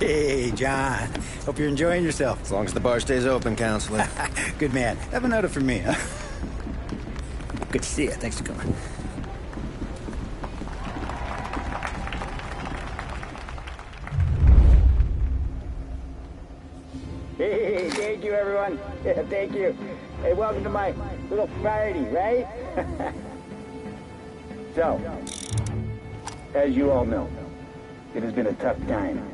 Hey, John. Hope you're enjoying yourself. As long as the bar stays open, counselor. Good man. Have another for me, huh? Good to see you. Thanks for coming. Hey, thank you, everyone. Yeah, thank you. Hey, welcome to my little party, right? So, as you all know, it has been a tough time.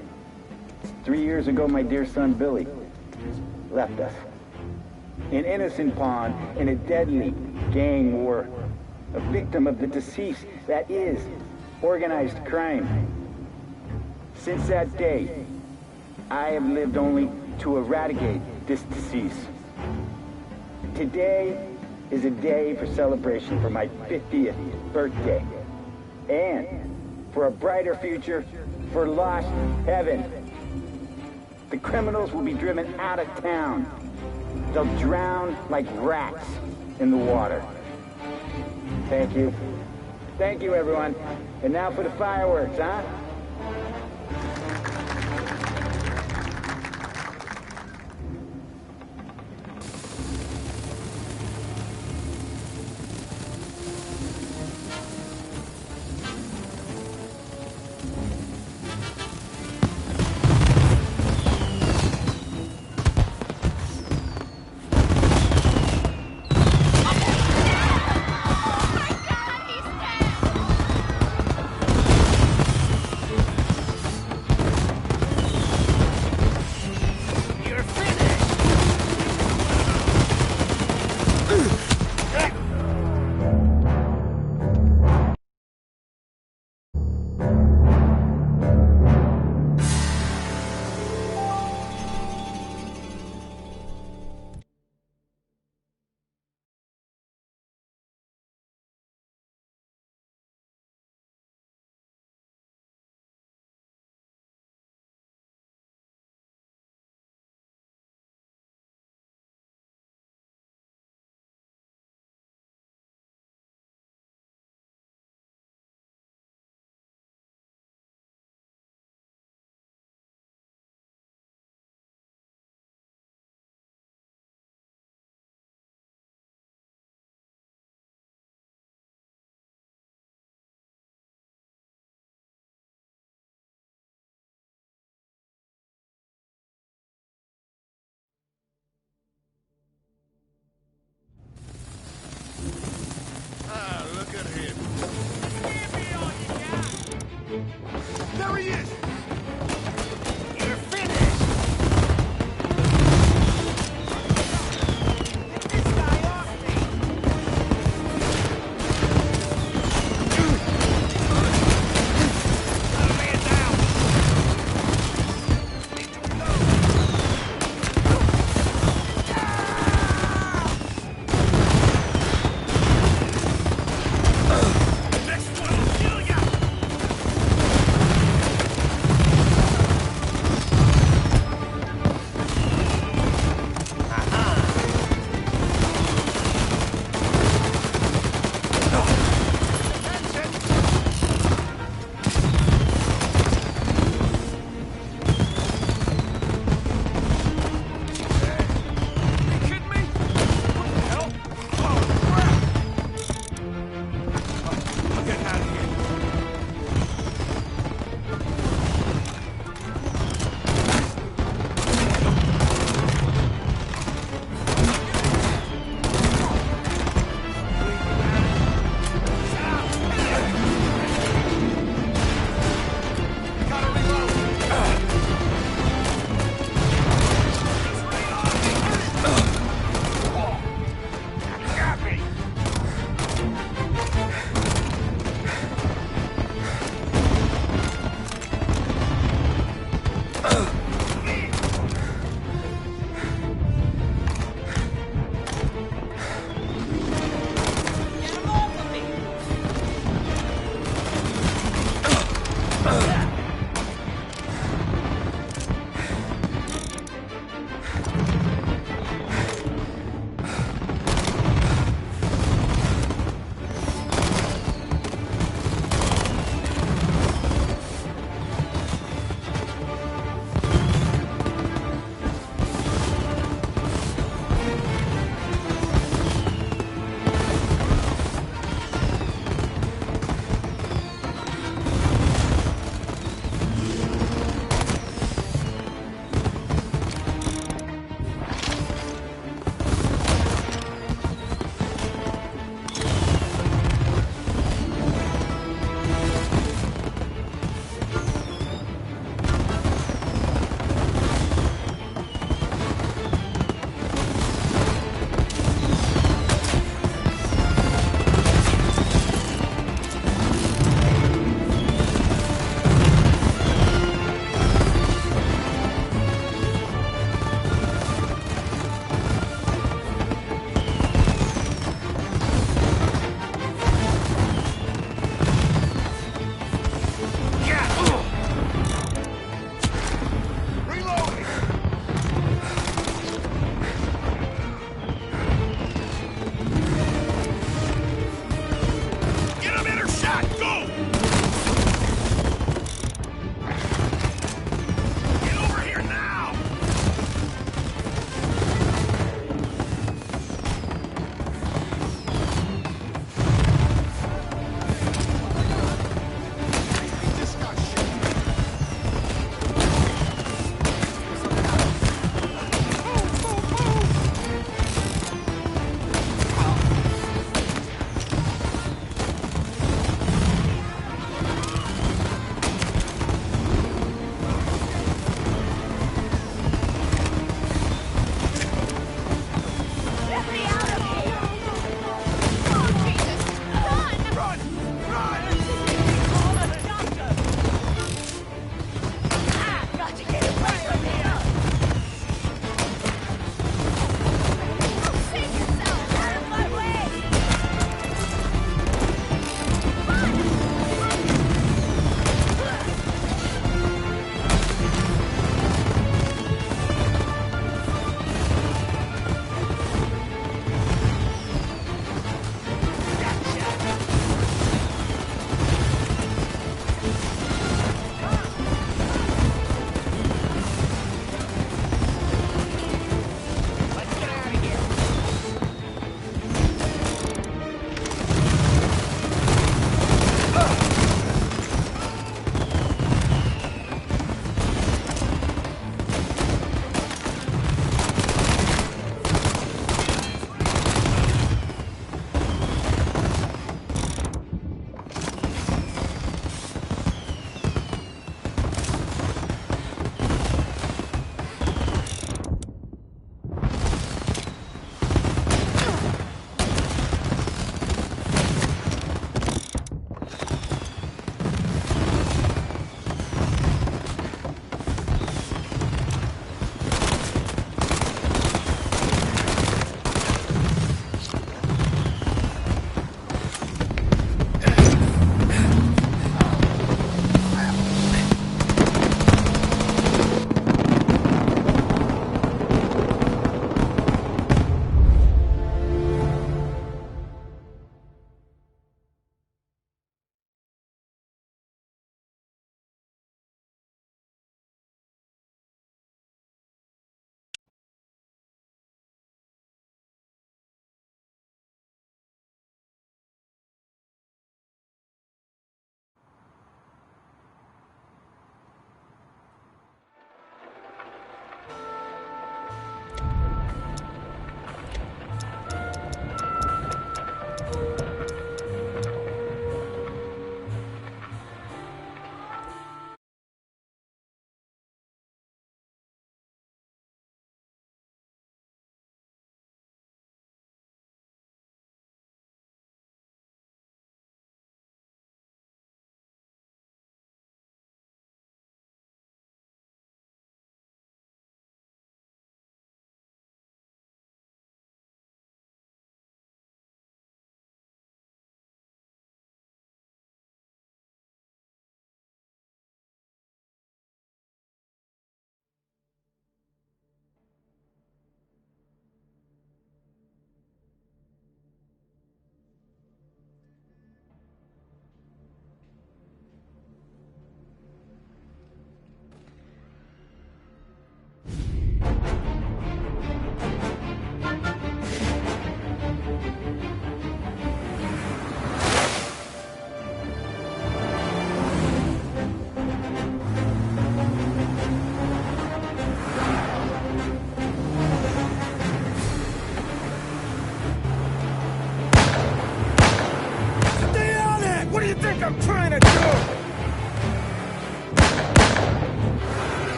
3 years ago, my dear son, Billy, left us. An innocent pawn in a deadly gang war. A victim of the deceased that is organized crime. Since that day, I have lived only to eradicate this disease. Today is a day for celebration for my 50th birthday. And for a brighter future for lost heaven. The criminals will be driven out of town. They'll drown like rats in the water. Thank you. Thank you, everyone. And now for the fireworks, huh?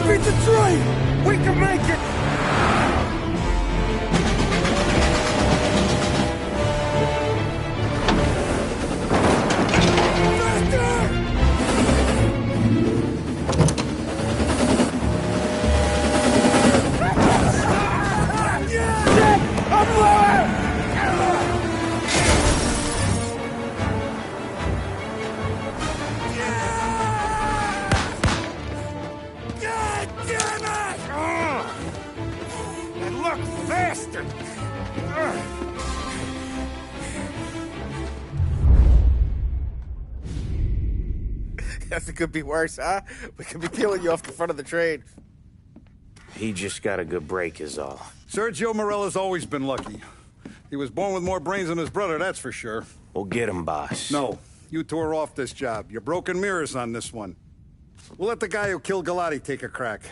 beat the train! We can make it! Guess it could be worse, huh? We could be peeling you off the front of the train. He just got a good break is all. Sergio Morella's always been lucky. He was born with more brains than his brother, that's for sure. We'll get him, boss. No, you two are off this job. You're broken mirrors on this one. We'll let the guy who killed Galati take a crack.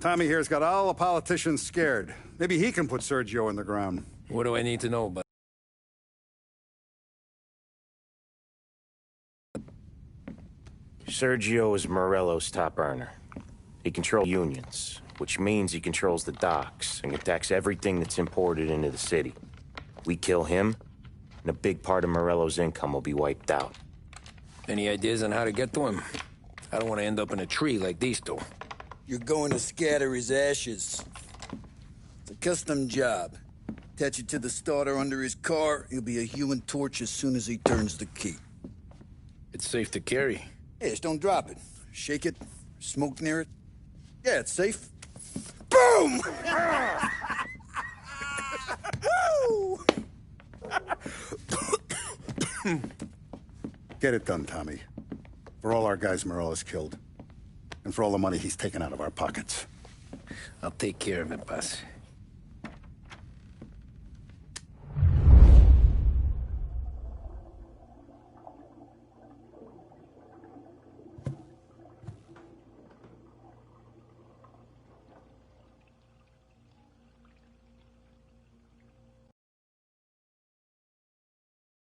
Tommy here's got all the politicians scared. Maybe he can put Sergio in the ground. What do I need to know about? Sergio is Morello's top earner. He controls unions, which means he controls the docks and can tax everything that's imported into the city. We kill him, and a big part of Morello's income will be wiped out. Any ideas on how to get to him? I don't want to end up in a tree like these two. You're going to scatter his ashes. It's a custom job. Attach it to the starter under his car. He'll be a human torch as soon as he turns the key. It's safe to carry. Yeah, just don't drop it. Shake it, smoke near it. Yeah, it's safe. Boom! Get it done, Tommy. For all our guys Morella's killed. And for all the money he's taken out of our pockets. I'll take care of it, boss.